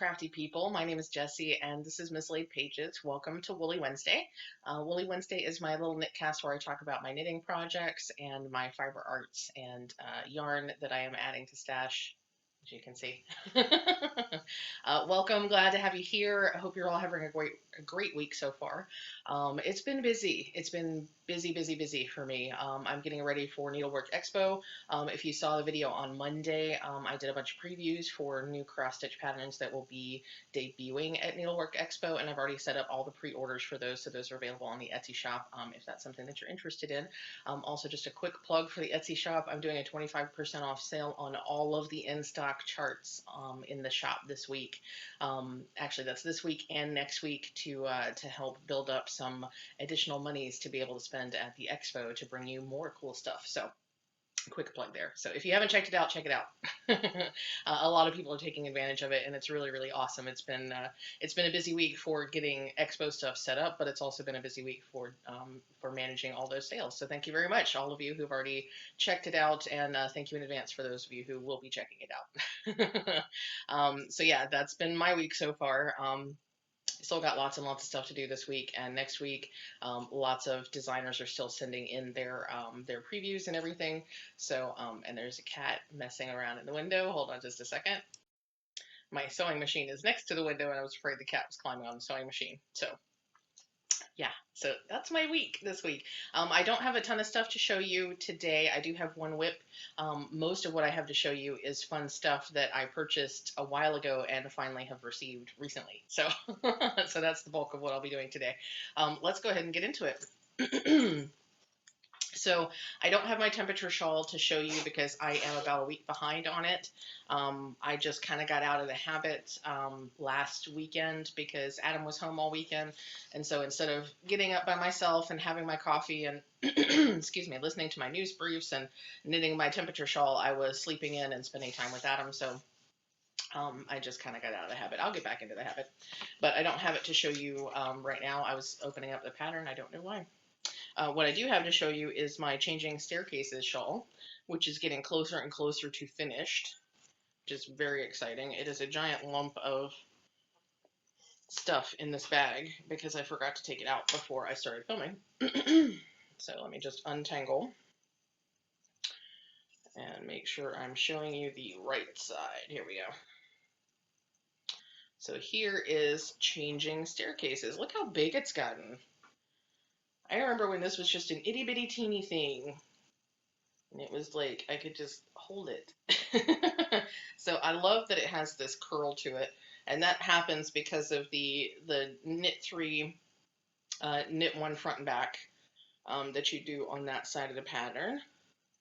crafty people. My name is Jessie, and this is Mislaid Pages. Welcome to Woolly Wednesday. Woolly Wednesday is my little knitcast where I talk about my knitting projects and my fiber arts and yarn that I am adding to stash, as you can see. Welcome, glad to have you here. I hope you're all having a great week so far. It's been busy. It's been busy for me. I'm getting ready for Needlework Expo. If you saw the video on Monday, I did a bunch of previews for new cross stitch patterns that will be debuting at Needlework Expo, and I've already set up all the pre-orders for those, so those are available on the Etsy shop if that's something that you're interested in. Also, just a quick plug for the Etsy shop. I'm doing a 25% off sale on all of the in-stock charts in the shop this week. Actually, that's this week and next week to help build up some additional monies to be able to spend at the expo to bring you more cool stuff. So quick plug there. So if you haven't checked it out, check it out. A lot of people are taking advantage of it, and it's really awesome. It's been a busy week for getting expo stuff set up, but it's also been a busy week for managing all those sales. So thank you very much, all of you who've already checked it out, and thank you in advance for those of you who will be checking it out. So yeah, that's been my week so far. Still got lots and lots of stuff to do this week and next week. Lots of designers are still sending in their previews and everything. So and there's a cat messing around in the window. Hold on just a second. My sewing machine is next to the window, and I was afraid the cat was climbing on the sewing machine. So yeah, so that's my week this week. I don't have a ton of stuff to show you today. I do have one whip. Most of what I have to show you is fun stuff that I purchased a while ago and finally have received recently. So, so that's the bulk of what I'll be doing today. Let's go ahead and get into it. So I don't have my temperature shawl to show you because I am about a week behind on it. I just kind of got out of the habit last weekend because Adam was home all weekend. And so instead of getting up by myself and having my coffee and, excuse me, listening to my news briefs and knitting my temperature shawl, I was sleeping in and spending time with Adam. So I just kind of got out of the habit. I'll get back into the habit, but I don't have it to show you right now. I was opening up the pattern. I don't know why. What I do have to show you is my Changing Staircases shawl, which is getting closer and closer to finished, which is very exciting. It is a giant lump of stuff in this bag because I forgot to take it out before I started filming. So let me just untangle and make sure I'm showing you the right side. Here we go. So here is Changing Staircases. Look how big it's gotten. I remember when this was just an itty bitty teeny thing, and it was like I could just hold it. So I love that it has this curl to it, and that happens because of the knit 3, knit 1 front and back that you do on that side of the pattern.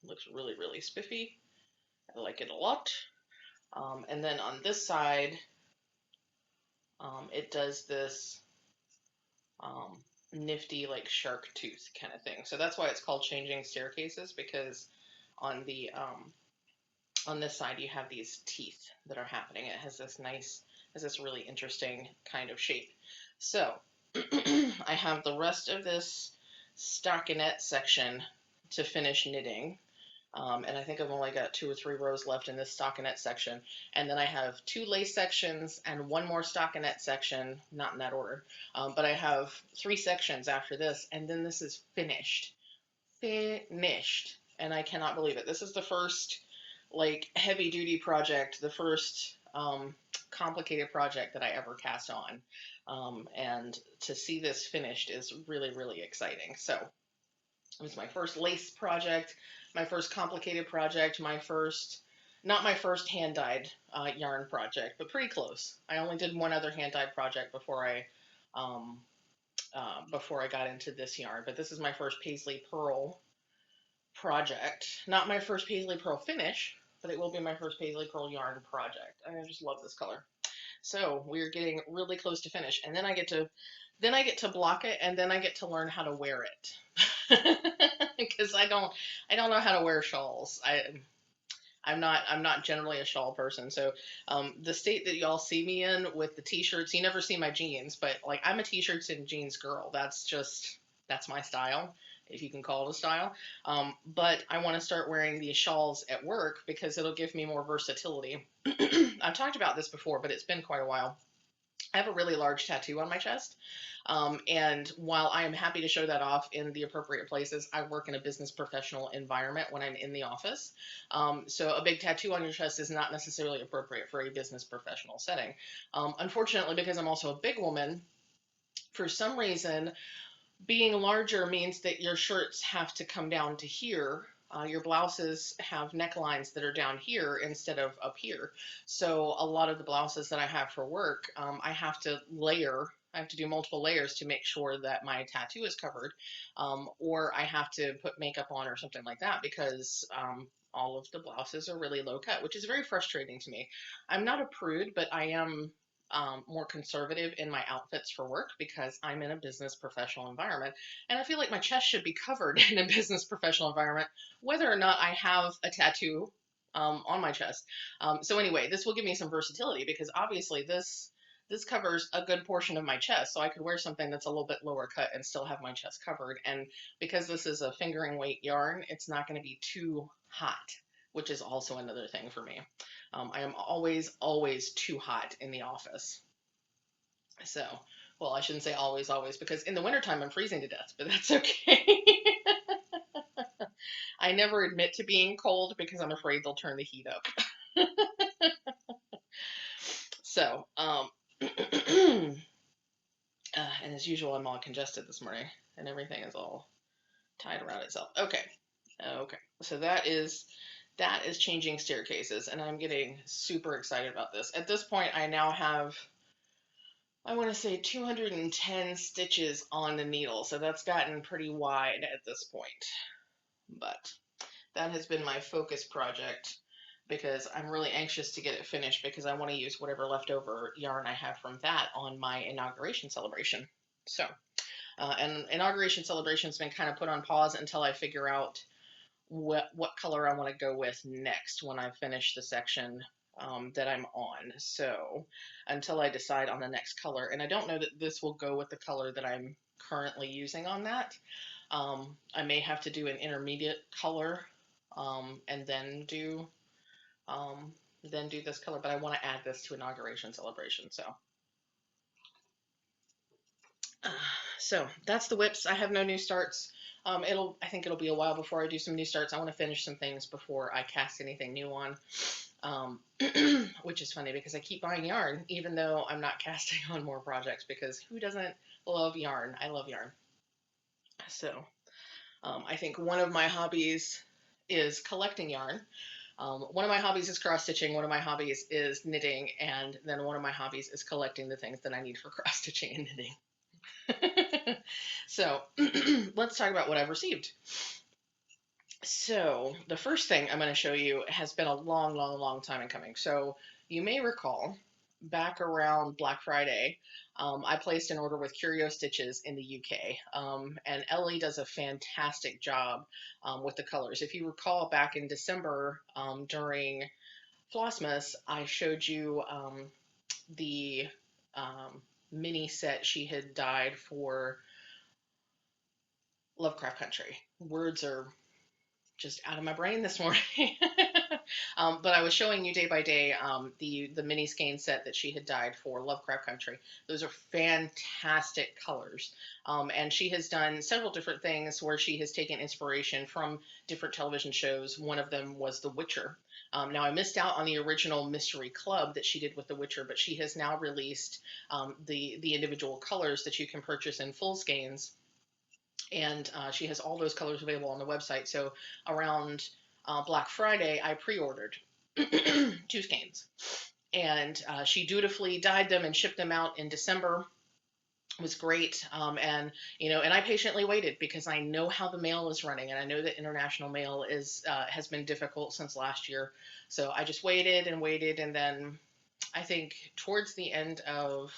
It looks really spiffy. I like it a lot. And then on this side, it does this nifty like shark tooth kind of thing. So that's why it's called Changing Staircases, because on the on this side you have these teeth that are happening. It has this really interesting kind of shape. So I have the rest of this stockinette section to finish knitting. And I think I've only got 2 or 3 rows left in this stockinette section. And then I have 2 lace sections and 1 more stockinette section, not in that order, but I have 3 sections after this, and then this is finished. Finished. And I cannot believe it. This is the first, like, heavy-duty project, the first complicated project that I ever cast on. And to see this finished is really exciting. So it was my first lace project, my first complicated project, not my first hand-dyed yarn project, but pretty close. I only did one other hand-dyed project before I got into this yarn, but this is my first Paisley Pearl project. Not my first Paisley Pearl finish, but it will be my first Paisley Pearl yarn project. I just love this color. So we're getting really close to finish, and then I get to block it, and then I get to learn how to wear it. Because I don't know how to wear shawls. I'm not generally a shawl person. So the state that y'all see me in with the t-shirts, you never see my jeans, but like I'm a t-shirts and jeans girl. That's my style. if you can call it a style. But I want to start wearing these shawls at work because it'll give me more versatility. I've talked about this before, but it's been quite a while. I have a really large tattoo on my chest. And while I am happy to show that off in the appropriate places, I work in a business professional environment when I'm in the office. So a big tattoo on your chest is not necessarily appropriate for a business professional setting. Unfortunately, because I'm also a big woman, for some reason, being larger means that your shirts have to come down to here. Your blouses have necklines that are down here instead of up here. So a lot of the blouses that I have for work, I have to layer. I have to do multiple layers to make sure that my tattoo is covered, or I have to put makeup on or something like that because all of the blouses are really low cut, which is very frustrating to me. I'm not a prude, but I am more conservative in my outfits for work because I'm in a business professional environment. And I feel like my chest should be covered in a business professional environment, whether or not I have a tattoo on my chest. So anyway, this will give me some versatility because obviously this covers a good portion of my chest. So I could wear something that's a little bit lower cut and still have my chest covered. And because this is a fingering weight yarn, it's not going to be too hot, which is also another thing for me. I am always too hot in the office. So, well, I shouldn't say always, because in the wintertime I'm freezing to death, but that's okay. I never admit to being cold because I'm afraid they'll turn the heat up. So, and as usual, I'm all congested this morning and everything is all tied around itself. Okay. So that is changing staircases, and I'm getting super excited about this. At this point, I now have, I want to say 210 stitches on the needle, so that's gotten pretty wide at this point. But that has been my focus project because I'm really anxious to get it finished because I want to use whatever leftover yarn I have from that on my inauguration celebration. So, and inauguration celebration has been kind of put on pause until I figure out what color I want to go with next when I finish the section that I'm on. So until I decide on the next color, and I don't know that this will go with the color that I'm currently using on that. I may have to do an intermediate color and then do this color, but I want to add this to inauguration celebration. So that's the whips. I have no new starts. I think it'll be a while before I do some new starts. I want to finish some things before I cast anything new on, which is funny because I keep buying yarn, even though I'm not casting on more projects because who doesn't love yarn? I love yarn. So I think one of my hobbies is collecting yarn. One of my hobbies is cross stitching. One of my hobbies is knitting. And then one of my hobbies is collecting the things that I need for cross stitching and knitting. So let's talk about what I've received. So the first thing I'm going to show you has been a long time in coming. So you may recall back around Black Friday, I placed an order with Curio Stitches in the UK, and Ellie does a fantastic job with the colors. If you recall back in December during Flossmas, I showed you the mini set she had dyed for Lovecraft Country. Words are just out of my brain this morning. But I was showing you day by day the mini skein set that she had dyed for Lovecraft Country. Those are fantastic colors. And she has done several different things where she has taken inspiration from different television shows. One of them was The Witcher. Now, I missed out on the original Mystery Club that she did with The Witcher, but she has now released the individual colors that you can purchase in full skeins. And she has all those colors available on the website. So around Black Friday, I pre-ordered 2 skeins. And she dutifully dyed them and shipped them out in December. It was great. And I patiently waited because I know how the mail is running. And I know that international mail has been difficult since last year. So I just waited. And then I think towards the end of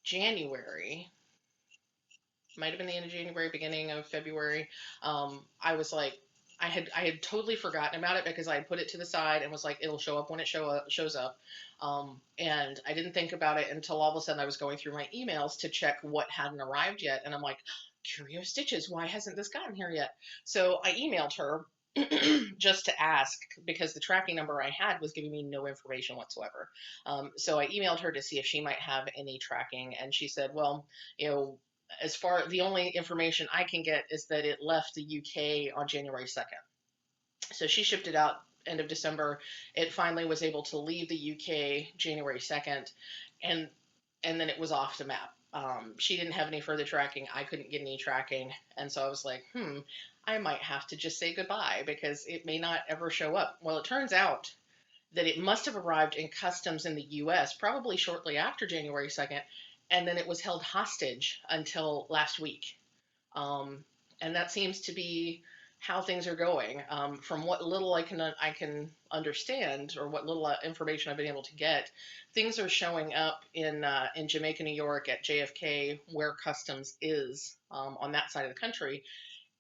January, might have been the end of January, beginning of February, I was like, I had totally forgotten about it because I had put it to the side and was like, it'll show up when it shows up. And I didn't think about it until all of a sudden I was going through my emails to check what hadn't arrived yet. And I'm like, Curio Stitches, why hasn't this gotten here yet? So I emailed her just to ask because the tracking number I had was giving me no information whatsoever. So I emailed her to see if she might have any tracking, and she said, well, you know, as far the only information I can get is that it left the UK on January 2nd. So she shipped it out end of December. It finally was able to leave the UK January 2nd, and then it was off the map. She didn't have any further tracking. I couldn't get any tracking, and so I was like, I might have to just say goodbye because it may not ever show up. Well, it turns out that it must have arrived in customs in the US probably shortly after January 2nd, and then it was held hostage until last week. Um, and that seems to be how things are going. From what little I can understand, or what little information I've been able to get, things are showing up in Jamaica, New York, at JFK, where customs is on that side of the country.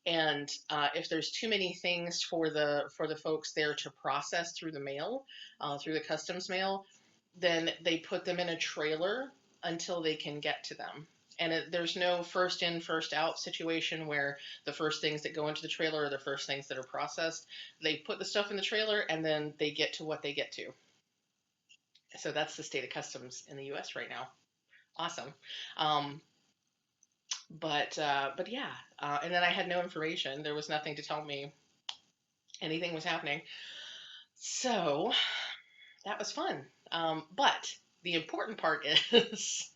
And if there's too many things for the folks there to process through the mail, through the customs mail, then they put them in a trailer until they can get to them. And there's no first in, first out situation where the first things that go into the trailer are the first things that are processed. They put the stuff in the trailer and then they get to what they get to. So that's the state of customs in the US right now. Awesome. Um, but yeah, and then I had no information. There was nothing to tell me anything was happening. So that was fun. But the important part is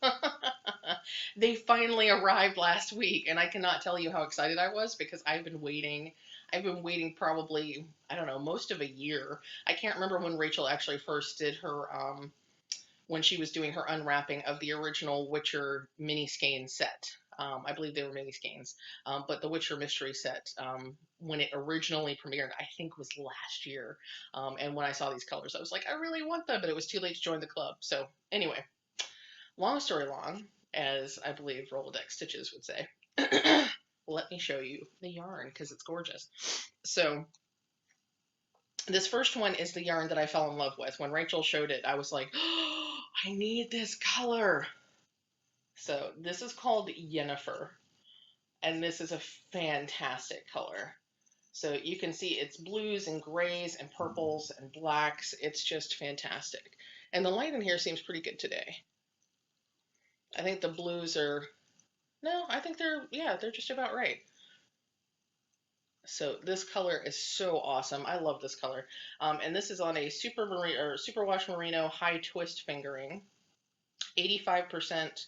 they finally arrived last week, and I cannot tell you how excited I was because I've been waiting. I've been waiting probably, I don't know, most of a year. I can't remember when Rachel actually first did her, when she was doing her unwrapping of the original Witcher mini skein set. I believe they were mini skeins, but the Witcher mystery set, when it originally premiered, I think was last year. And when I saw these colors, I was like, I really want them, but it was too late to join the club. So anyway, long story long, as I believe Rolodex Stitches would say. Let me show you the yarn because it's gorgeous. So this first one is the yarn that I fell in love with. When Rachel showed it, I was like, oh, I need this color. So this is called Yennefer, and this is a fantastic color. So you can see it's blues and grays and purples and blacks. It's just fantastic. And the light in here seems pretty good today. I think the blues are, no, I think they're just about right. So this color is so awesome. I love this color. And this is on a superwash merino high twist fingering, 85%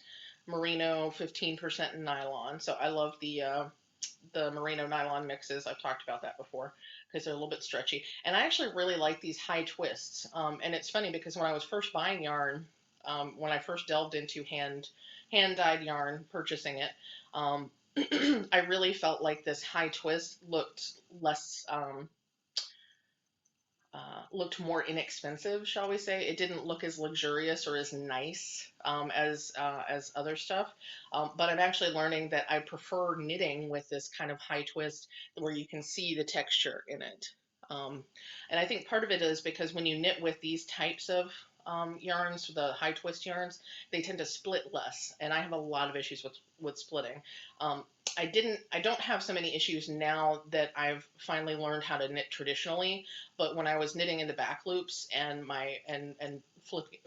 merino, 15% nylon. So I love the merino nylon mixes. I've talked about that before because they're a little bit stretchy. And I actually really like these high twists. And it's funny because when I was first buying yarn, when I first delved into hand dyed yarn, purchasing it, I really felt like this high twist looked less, looked more inexpensive, shall we say. It didn't look as luxurious or as nice as other stuff. But I'm actually learning that I prefer knitting with this kind of high twist where you can see the texture in it. And I think part of it is because when you knit with these types of yarns, the high twist yarns, they tend to split less, and I have a lot of issues with splitting. I don't have so many issues now that I've finally learned how to knit traditionally, but when I was knitting in the back loops and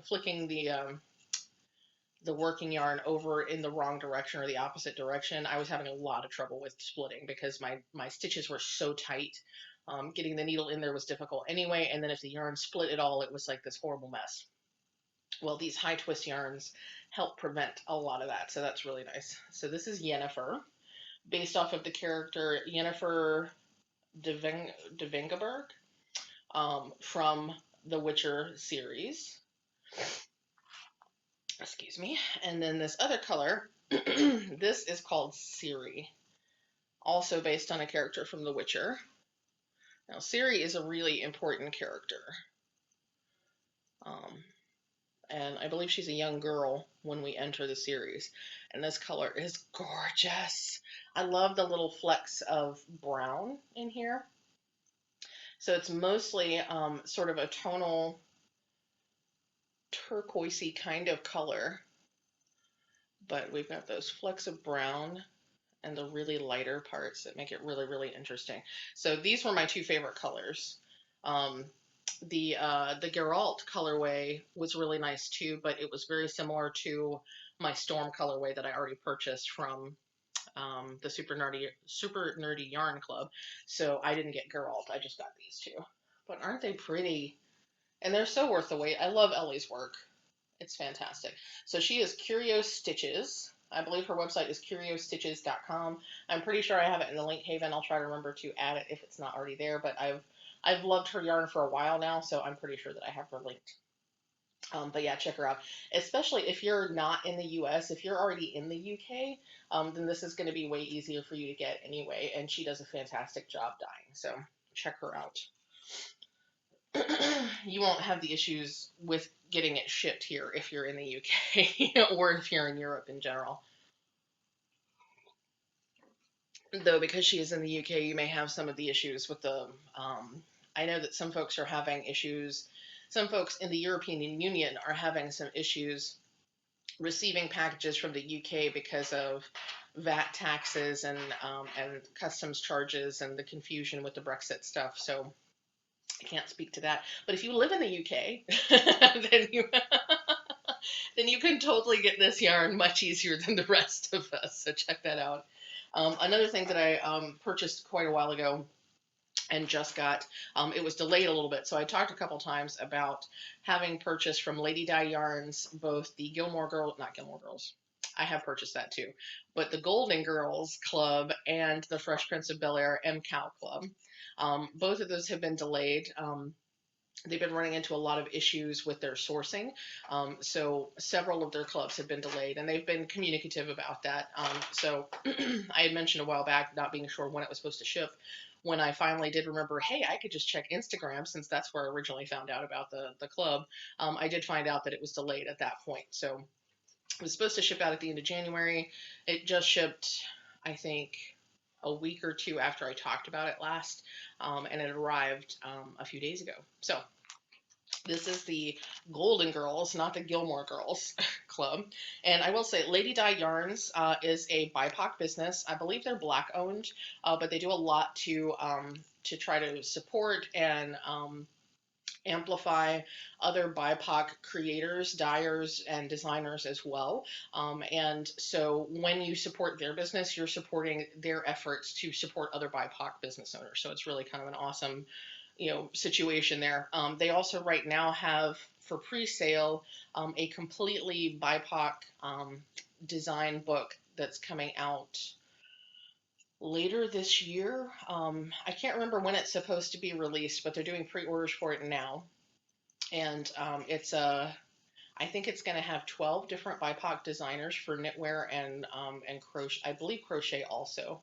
flicking the working yarn over in the wrong direction or the opposite direction, I was having a lot of trouble with splitting because my stitches were so tight. Getting the needle in there was difficult anyway, and then if the yarn split at all, it was like this horrible mess. Well, these high twist yarns help prevent a lot of that, so that's really nice. So this is Yennefer, based off of the character Yennefer de Vengerberg from the Witcher series. Excuse me. And then this other color, this is called Ciri, also based on a character from The Witcher. Now, Ciri is a really important character. And I believe she's a young girl when we enter the series. And this color is gorgeous. I love the little flecks of brown in here. So it's mostly sort of a tonal turquoisey kind of color. But we've got those flecks of brown and the really lighter parts that make it really, really interesting. So these were my two favorite colors. Um, the Geralt colorway was really nice too, but it was very similar to my Storm colorway that I already purchased from the Super Nerdy Yarn Club. So I didn't get Geralt. I just got these two. But aren't they pretty? And they're so worth the wait. I love Ellie's work. It's fantastic. So she is Curio Stitches. I believe her website is curiostitches.com. I'm pretty sure I have it in the link haven. I'll try to remember to add it if it's not already there, but I've loved her yarn for a while now, so I'm pretty sure that I have her linked. But yeah, check her out. Especially if you're not in the US, if you're already in the UK, then this is going to be way easier for you to get anyway. And she does a fantastic job dyeing, so check her out. You won't have the issues with getting it shipped here if you're in the UK or if you're in Europe in general. Though, because she is in the UK, you may have some of the issues with the. I know that some folks are having issues. Some folks in the European Union are having some issues receiving packages from the UK because of VAT taxes and customs charges and the confusion with the Brexit stuff. So I can't speak to that. But if you live in the UK, then you then you can totally get this yarn much easier than the rest of us. So check that out. Another thing that I purchased quite a while ago and just got, it was delayed a little bit. So I talked a couple times about having purchased from Lady Dye Yarns, both the not Gilmore Girls, I have purchased that too, but the Golden Girls Club and the Fresh Prince of Bel-Air MCOW Club. Both of those have been delayed. They've been running into a lot of issues with their sourcing. So several of their clubs have been delayed, and they've been communicative about that. So I had mentioned a while back not being sure when it was supposed to ship. When I finally did remember, hey, I could just check Instagram since that's where I originally found out about the club. I did find out that it was delayed at that point. So it was supposed to ship out at the end of January. It just shipped, I think, a week or two after I talked about it last, and it arrived a few days ago. So this is the Golden Girls, not the Gilmore Girls Club. And I will say, Lady Dye Yarns is a BIPOC business. I believe they're Black owned, but they do a lot to try to support and amplify other BIPOC creators, dyers, and designers as well. And so when you support their business, you're supporting their efforts to support other BIPOC business owners. So it's really kind of an awesome, situation there. They also right now have for pre-sale a completely BIPOC design book that's coming out later this year. I can't remember when it's supposed to be released, but they're doing pre-orders for it now. And I think it's going to have 12 different BIPOC designers for knitwear and crochet. I believe crochet also.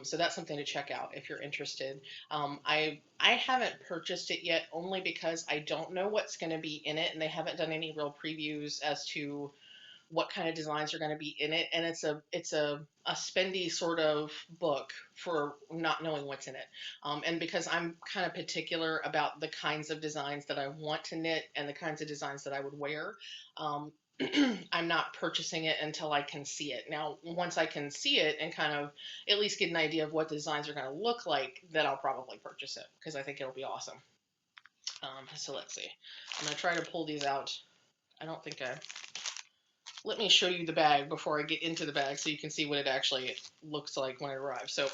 So that's something to check out if you're interested. I haven't purchased it yet only because I don't know what's going to be in it, and they haven't done any real previews as to what kind of designs are going to be in it, and it's a spendy sort of book for not knowing what's in it. And because I'm kind of particular about the kinds of designs that I want to knit and the kinds of designs that I would wear, I'm not purchasing it until I can see it. Now, once I can see it and kind of at least get an idea of what designs are going to look like, then I'll probably purchase it because I think it'll be awesome. So let's see. I'm going to try to pull these out. I don't think I... Let me show you the bag before I get into the bag so you can see what it actually looks like when it arrives. So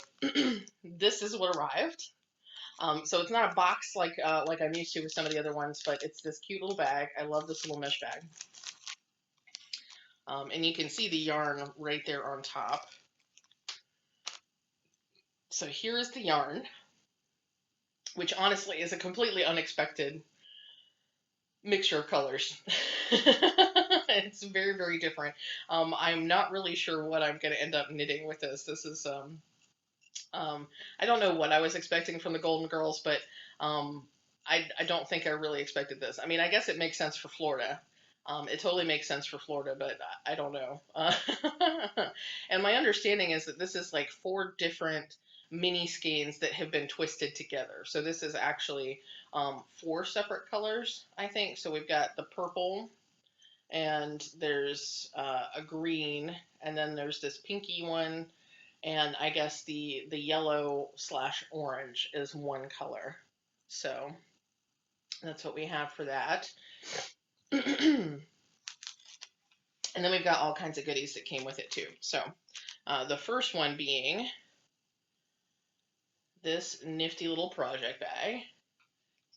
this is what arrived. So it's not a box like I'm used to with some of the other ones, but it's this cute little bag. I love this little mesh bag. And you can see the yarn right there on top. So here is the yarn, which honestly is a completely unexpected mixture of colors. It's very, very different. I'm not really sure what I'm going to end up knitting with this. This is, I don't know what I was expecting from the Golden Girls, but I don't think I really expected this. I mean, I guess it makes sense for Florida. It totally makes sense for Florida, but I don't know. And my understanding is that this is like 4 different mini skeins that have been twisted together. So this is actually 4 separate colors, I think. So we've got the purple, and there's a green, and then there's this pinky one, and I guess the yellow slash orange is one color. So that's what we have for that. And then we've got all kinds of goodies that came with it too. So the first one being this nifty little project bag.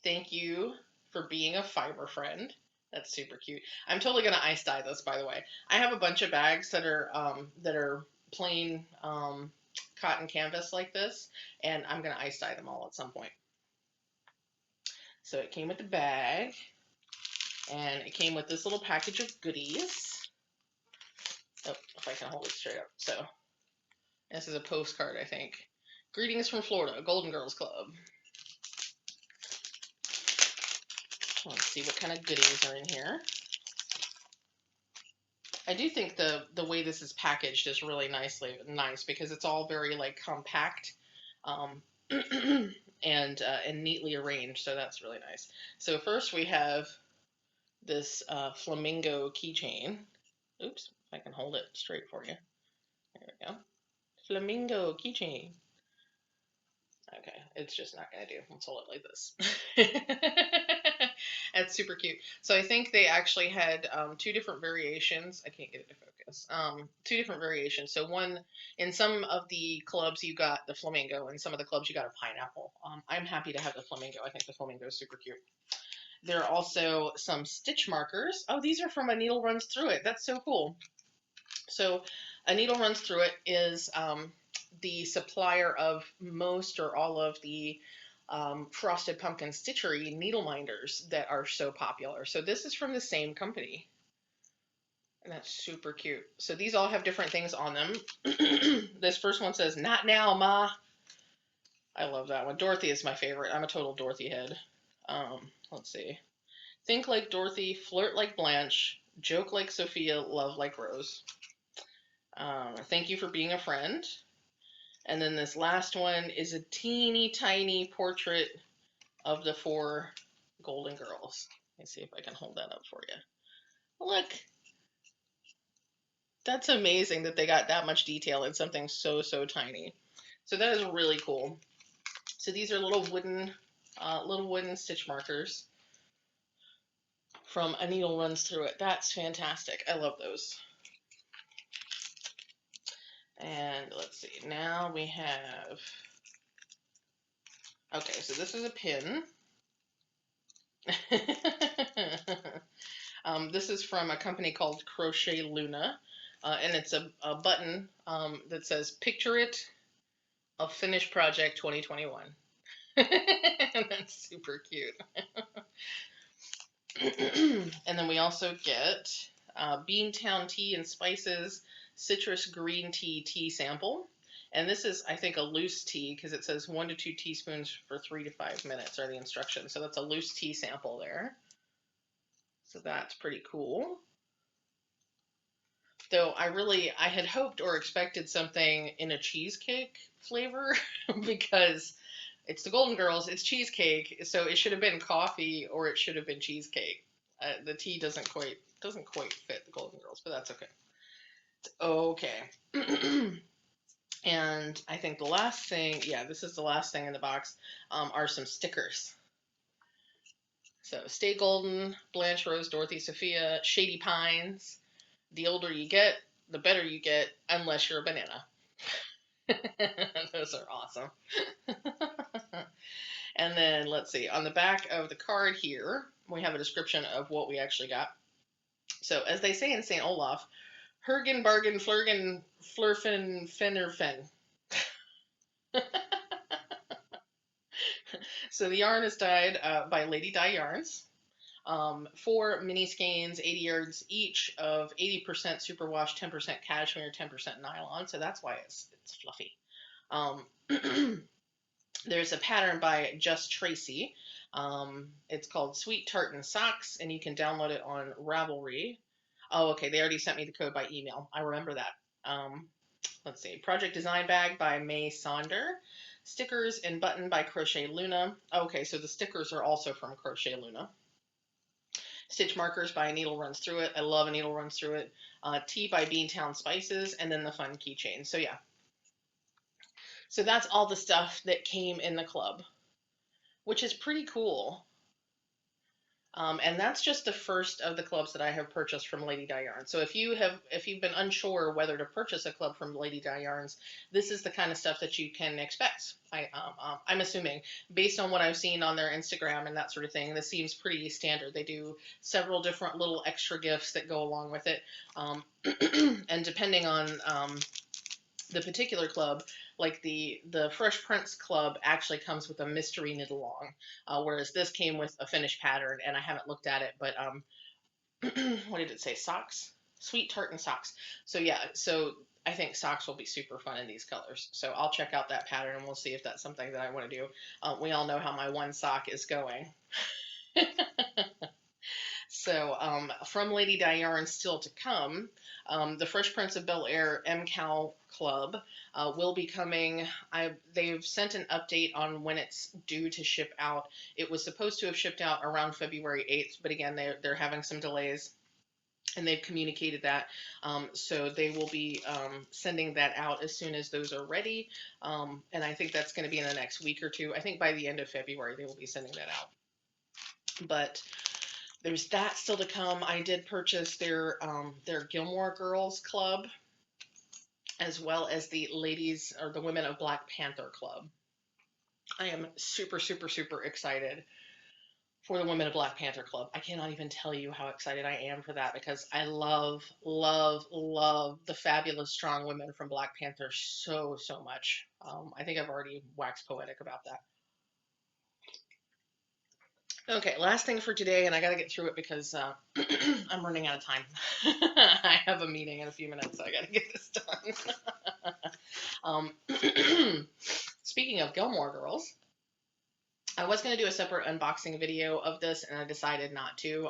Thank you for being a fiber friend. That's super cute. I'm totally gonna ice dye this, by the way. I have a bunch of bags that are plain cotton canvas like this, and I'm gonna ice dye them all at some point. So it came with the bag, and it came with this little package of goodies. Oh, if I can hold it straight up. So this is a postcard, I think. Greetings from Florida, Golden Girls Club. Let's see what kind of goodies are in here. I do think the way this is packaged is really nice because it's all very like compact, um, and neatly arranged. So that's really nice. So first we have this flamingo keychain. Oops, if I can hold it straight for you. There we go. Flamingo keychain. Okay, it's just not gonna do. Let's hold it like this. That's super cute. So I think they actually had two different variations. I can't get it to focus. Two different variations. So one, in some of the clubs you got the flamingo, and some of the clubs you got a pineapple. I'm happy to have the flamingo. I think the flamingo is super cute. There are also some stitch markers. Oh, these are from A Needle Runs Through It. That's so cool. So A Needle Runs Through It is the supplier of most or all of the Frosted Pumpkin Stitchery needle minders that are so popular. So this is from the same company. And that's super cute. So these all have different things on them. This first one says, "Not now, Ma." I love that one. Dorothy is my favorite. I'm a total Dorothy head. Let's see. Think like Dorothy, flirt like Blanche, joke like Sophia, love like Rose. Thank you for being a friend. And then this last one is a teeny tiny portrait of the 4 Golden Girls. Let me see if I can hold that up for you. Look, that's amazing that they got that much detail in something so tiny. So that is really cool. So these are little wooden stitch markers from A Needle Runs Through It. That's fantastic. I love those. And let's see. Now we have. Okay, so this is a pin. This is from a company called Crochet Luna, and it's a button that says "Picture It, a finished project 2021." That's super cute. And then we also get Beantown Tea and Spices Citrus Green Tea sample. And this is, I think, a loose tea because it says 1 to 2 teaspoons for 3 to 5 minutes are the instructions. So that's a loose tea sample there. So that's pretty cool. Though I had hoped or expected something in a cheesecake flavor because it's the Golden Girls, it's cheesecake, so it should have been coffee or it should have been cheesecake. The tea doesn't quite fit the Golden Girls, but that's okay. It's okay. And I think the last thing, yeah, this is the last thing in the box, are some stickers. So Stay Golden, Blanche, Rose, Dorothy, Sophia, Shady Pines. The older you get, the better you get, unless you're a banana. Those are awesome. And then let's see, on the back of the card here, we have a description of what we actually got. So as they say in St. Olaf, Hergen, Bargen, Flurgen, Flurfen, Fennerfen. So the yarn is dyed by Lady Dye Yarns. 4 mini skeins, 80 yards each of 80% superwash, 10% cashmere, 10% nylon. So that's why it's fluffy. There's a pattern by Just Tracy. It's called Sweet Tartan Socks, and you can download it on Ravelry. Oh, okay. They already sent me the code by email. I remember that. Let's see. Project Design Bag by May Sonder. Stickers and button by Crochet Luna. Okay, so the stickers are also from Crochet Luna. Stitch markers by A Needle Runs Through It. I love A Needle Runs Through It. Tea by Beantown Spices, and then the fun keychain. So yeah, So that's all the stuff that came in the club, which is pretty cool. And that's just the first of the clubs that I have purchased from Lady Di Yarns. So if you've been unsure whether to purchase a club from Lady Di Yarns, this is the kind of stuff that you can expect. I'm assuming, based on what I've seen on their Instagram and that sort of thing, this seems pretty standard. They do several different little extra gifts that go along with it, and depending on the particular club, like the Fresh Prince club, actually comes with a mystery knit along, whereas this came with a finished pattern, and I haven't looked at it, but what did it say? Socks, sweet tartan socks. So yeah, so I think socks will be super fun in these colors. So I'll check out that pattern and we'll see if that's something that I want to do. We all know how my one sock is going. So, from Lady Diane still to come, the Fresh Prince of Bel-Air MCAL Club will be coming. They've sent an update on when it's due to ship out. It was supposed to have shipped out around February 8th, but again, they're having some delays. And they've communicated that. So they will be sending that out as soon as those are ready. And I think that's going to be in the next week or two. I think by the end of February, they will be sending that out. But there's that still to come. I did purchase their Gilmore Girls Club, as well as the ladies or the Women of Black Panther Club. I am super, super, super excited for the Women of Black Panther Club. I cannot even tell you how excited I am for that, because I love, love, love the fabulous, strong women from Black Panther so, so much. I think I've already waxed poetic about that. Okay, last thing for today, and I got to get through it because I'm running out of time. I have a meeting in a few minutes, so I got to get this done. Speaking of Gilmore Girls, I was going to do a separate unboxing video of this, and I decided not to,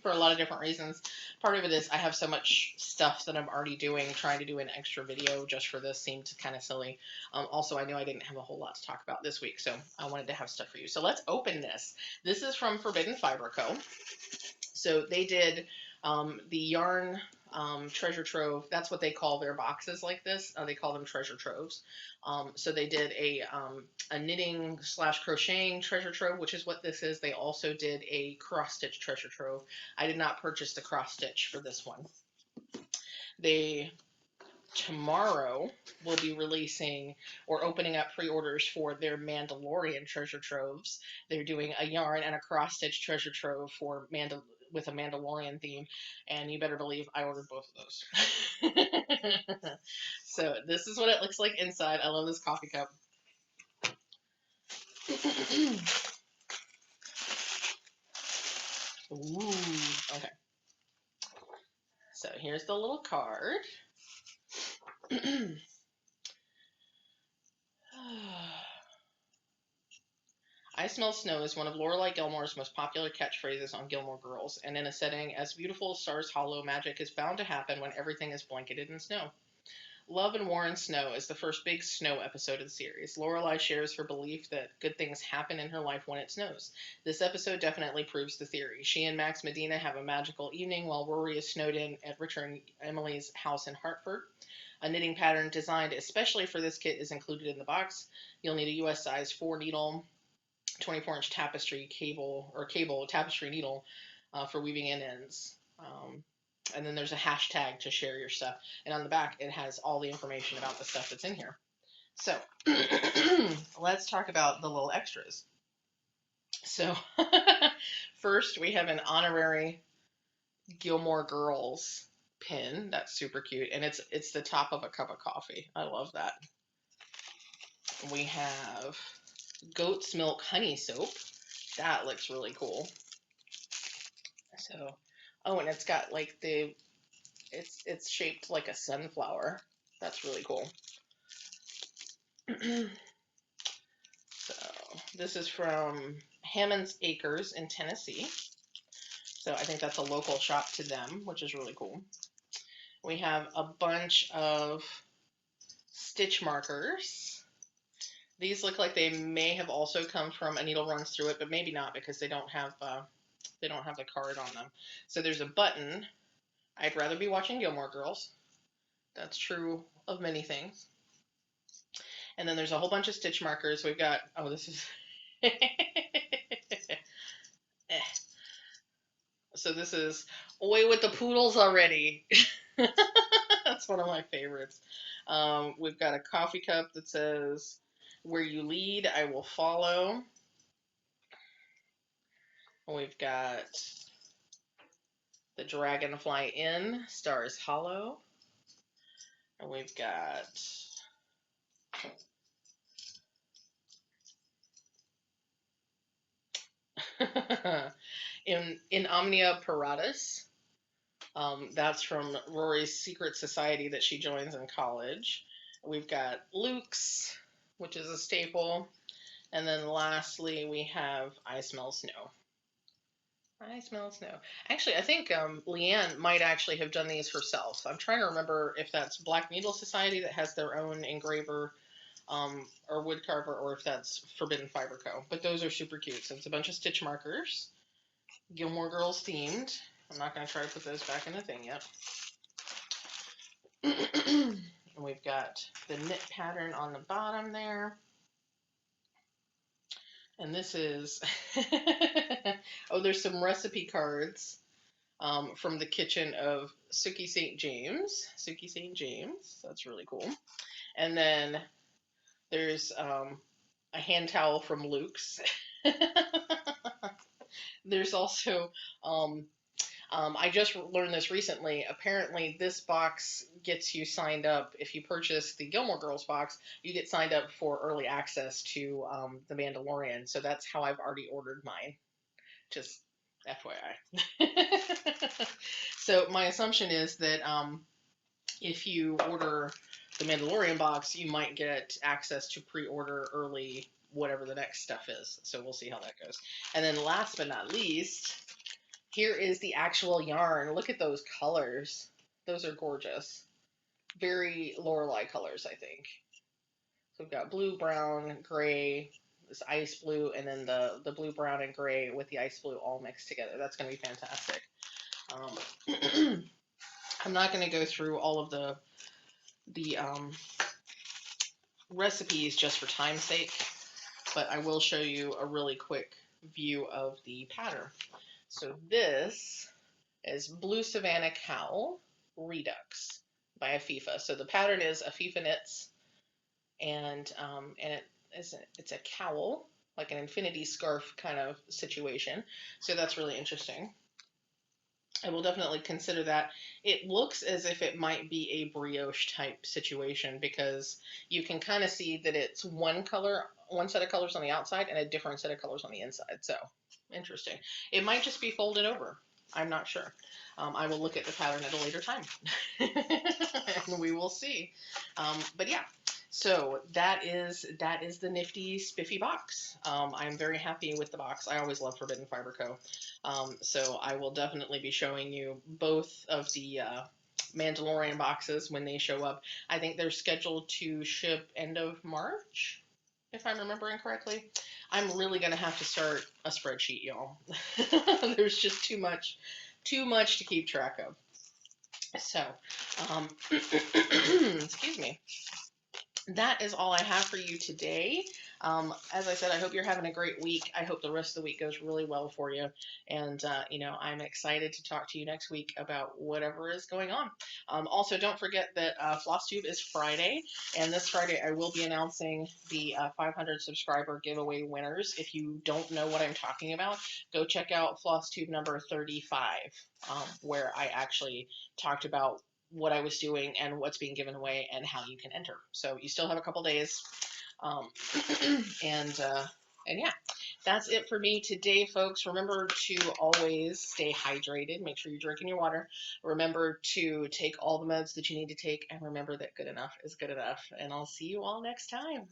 for a lot of different reasons. Part of it is I have so much stuff that I'm already doing. Trying to do an extra video just for this seemed kind of silly. Also, I knew I didn't have a whole lot to talk about this week, so I wanted to have stuff for you. So let's open this. This is from Forbidden Fiber Co. So they did the yarn treasure trove. That's what they call their boxes like this. They call them treasure troves. So they did a knitting / crocheting treasure trove, which is what this is. They also did a cross stitch treasure trove. I did not purchase the cross stitch for this one. They tomorrow will be releasing or opening up pre-orders for their Mandalorian treasure troves. They're doing a yarn and a cross stitch treasure trove for with a Mandalorian theme, and you better believe I ordered both of those. So this is what it looks like inside. I love this coffee cup. Ooh, okay. So here's the little card. I smell snow is one of Lorelai Gilmore's most popular catchphrases on Gilmore Girls, and in a setting as beautiful as Stars Hollow, magic is bound to happen when everything is blanketed in snow. Love and War and Snow is the first big snow episode of the series. Lorelai shares her belief that good things happen in her life when it snows. This episode definitely proves the theory. She and Max Medina have a magical evening while Rory is snowed in at Richard and Emily's house in Hartford. A knitting pattern designed especially for this kit is included in the box. You'll need a US size 4 needle, 24-inch tapestry cable tapestry needle for weaving in ends. And then there's a hashtag to share your stuff. And on the back, it has all the information about the stuff that's in here. So let's talk about the little extras. So first, we have an honorary Gilmore Girls pin. That's super cute. And it's the top of a cup of coffee. I love that. We have goat's milk honey soap. That looks really cool. So, oh, and it's got like it's shaped like a sunflower. That's really cool. So this is from Hammond's Acres in Tennessee. So I think that's a local shop to them, which is really cool. We have a bunch of stitch markers. These look like they may have also come from A Needle Runs Through It, but maybe not because they don't have the card on them. So there's a button. I'd rather be watching Gilmore Girls. That's true of many things. And then there's a whole bunch of stitch markers. We've got, oh, this is, so this is Away with the Poodles already. That's one of my favorites. We've got a coffee cup that says, where you lead, I will follow. We've got the Dragonfly Inn, Stars Hollow. And we've got in Omnia Paratus. That's from Rory's secret society that she joins in college. We've got Luke's, which is a staple. And then lastly, we have I Smell Snow. I Smell Snow. Actually, I think Leanne might actually have done these herself. I'm trying to remember if that's Black Needle Society that has their own engraver or wood carver, or if that's Forbidden Fiber Co. But those are super cute. So it's a bunch of stitch markers, Gilmore Girls themed. I'm not going to try to put those back in the thing yet. And we've got the knit pattern on the bottom there. And this is, oh, there's some recipe cards from the kitchen of Suki St. James. Suki St. James, that's really cool. And then there's a hand towel from Luke's. There's also, I just learned this recently. Apparently, this box gets you signed up. If you purchase the Gilmore Girls box, you get signed up for early access to The Mandalorian. So that's how I've already ordered mine. Just FYI. So my assumption is that if you order the Mandalorian box, you might get access to pre-order early whatever the next stuff is. So we'll see how that goes. And then last but not least, here is the actual yarn. Look at those colors. Those are gorgeous. Very Lorelei colors, I think. So we've got blue, brown, gray, this ice blue, and then the blue, brown, and gray with the ice blue all mixed together. That's going to be fantastic. I'm not going to go through all of the recipes just for time's sake, but I will show you a really quick view of the pattern. So this is Blue Savannah Cowl Redux by Afifa. So the pattern is Afifa Knits, and it's a cowl, like an infinity scarf kind of situation. So that's really interesting. I will definitely consider that. It looks as if it might be a brioche type situation because you can kind of see that it's one set of colors on the outside and a different set of colors on the inside. So interesting. It might just be folded over. I'm not sure. I will look at the pattern at a later time and we will see. But yeah. So that is the nifty spiffy box. I'm very happy with the box. I always love Forbidden Fiber Co. So I will definitely be showing you both of the Mandalorian boxes when they show up. I think they're scheduled to ship end of March, if I'm remembering correctly. I'm really going to have to start a spreadsheet, y'all. There's just too much to keep track of. So, excuse me. That is all I have for you today. As I said, I hope you're having a great week. I hope the rest of the week goes really well for you. And, I'm excited to talk to you next week about whatever is going on. Also, don't forget that FlossTube is Friday. And this Friday, I will be announcing the 500 subscriber giveaway winners. If you don't know what I'm talking about, go check out FlossTube number 35, where I actually talked about what I was doing and what's being given away and how you can enter. So you still have a couple days. And yeah, that's it for me today, folks. Remember to always stay hydrated. Make sure you're drinking your water. Remember to take all the meds that you need to take, and remember that good enough is good enough. And I'll see you all next time.